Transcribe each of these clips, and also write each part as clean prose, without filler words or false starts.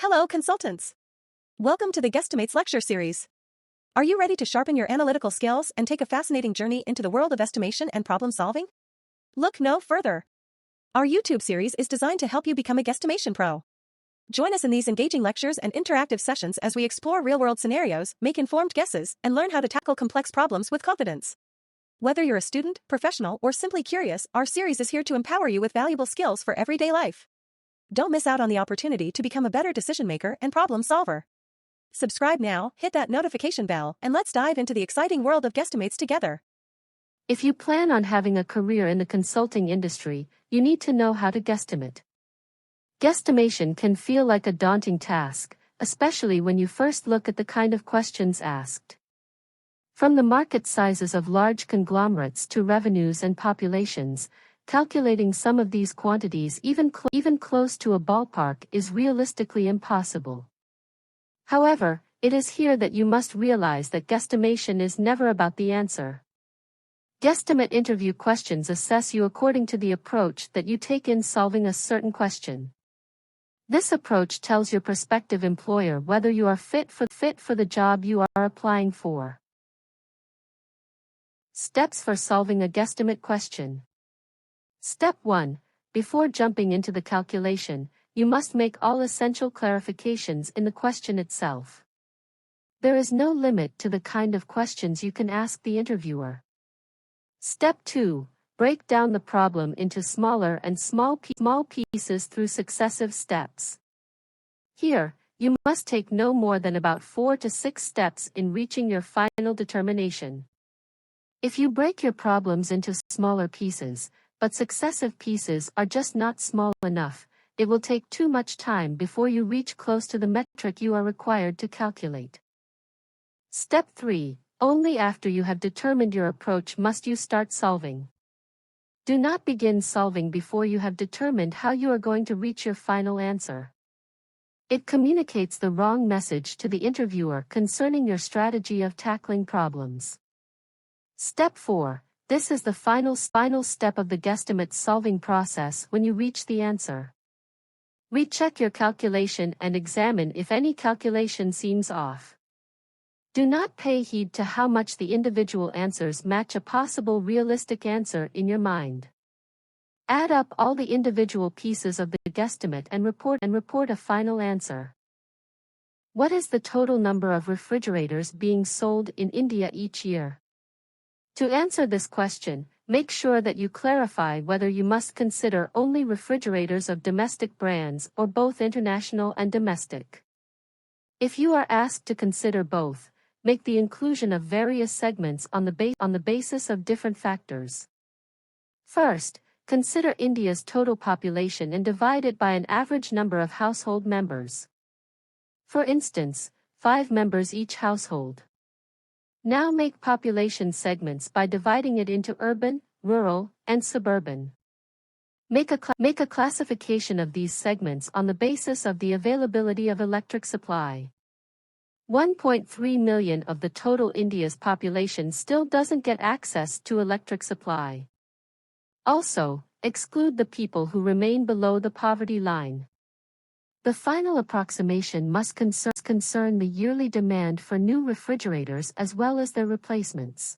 Hello, consultants. Welcome to the Guesstimates Lecture Series. Are you ready to sharpen your analytical skills and take a fascinating journey into the world of estimation and problem solving? Look no further. Our YouTube series is designed to help you become a guesstimation pro. Join us in these engaging lectures and interactive sessions as we explore real-world scenarios, make informed guesses, and learn how to tackle complex problems with confidence. Whether you're a student, professional, or simply curious, our series is here to empower you with valuable skills for everyday life. Don't miss out on the opportunity to become a better decision maker and problem solver. Subscribe now, hit that notification bell, and let's dive into the exciting world of guesstimates together. If you plan on having a career in the consulting industry, you need to know how to guesstimate. Guesstimation can feel like a daunting task, especially when you first look at the kind of questions asked. From the market sizes of large conglomerates to revenues and populations, calculating some of these quantities even close to a ballpark is realistically impossible. However, it is here that you must realize that guesstimation is never about the answer. Guesstimate interview questions assess you according to the approach that you take in solving a certain question. This approach tells your prospective employer whether you are fit for the job you are applying for. Steps for solving a guesstimate question. Step 1. Before jumping into the calculation, you must make all essential clarifications in the question itself. There is no limit to the kind of questions you can ask the interviewer. Step 2. Break down the problem into smaller and small pieces through successive steps. Here, you must take no more than about 4 to 6 steps in reaching your final determination. If you break your problems into smaller pieces, but successive pieces are just not small enough, it will take too much time before you reach close to the metric you are required to calculate. Step 3. Only after you have determined your approach must you start solving. Do not begin solving before you have determined how you are going to reach your final answer. It communicates the wrong message to the interviewer concerning your strategy of tackling problems. Step 4. This is the final step of the guesstimate solving process when you reach the answer. Recheck your calculation and examine if any calculation seems off. Do not pay heed to how much the individual answers match a possible realistic answer in your mind. Add up all the individual pieces of the guesstimate and report a final answer. What is the total number of refrigerators being sold in India each year? To answer this question, make sure that you clarify whether you must consider only refrigerators of domestic brands or both international and domestic. If you are asked to consider both, make the inclusion of various segments on the basis of different factors. First, consider India's total population and divide it by an average number of household members. For instance, 5 members each household. Now make population segments by dividing it into urban, rural, and suburban. Make a classification of these segments on the basis of the availability of electric supply. 1.3 million of the total India's population still doesn't get access to electric supply. Also, exclude the people who remain below the poverty line. The final approximation must concern the yearly demand for new refrigerators as well as their replacements.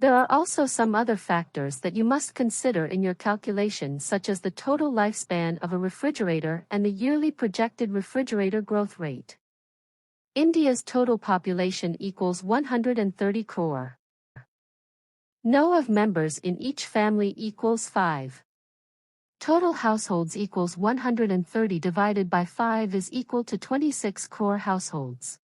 There are also some other factors that you must consider in your calculation, such as the total lifespan of a refrigerator and the yearly projected refrigerator growth rate. India's total population equals 130 crore. No of members in each family equals 5. Total households equals 130 divided by 5 is equal to 26 crore households.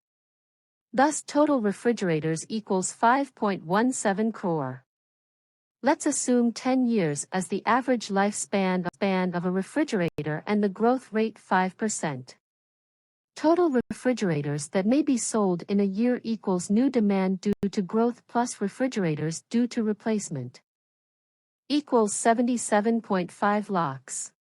Thus total refrigerators equals 5.17 crore. Let's assume 10 years as the average lifespan of a refrigerator and the growth rate 5%. Total refrigerators that may be sold in a year equals new demand due to growth plus refrigerators due to replacement. Equals 77.5 lakhs.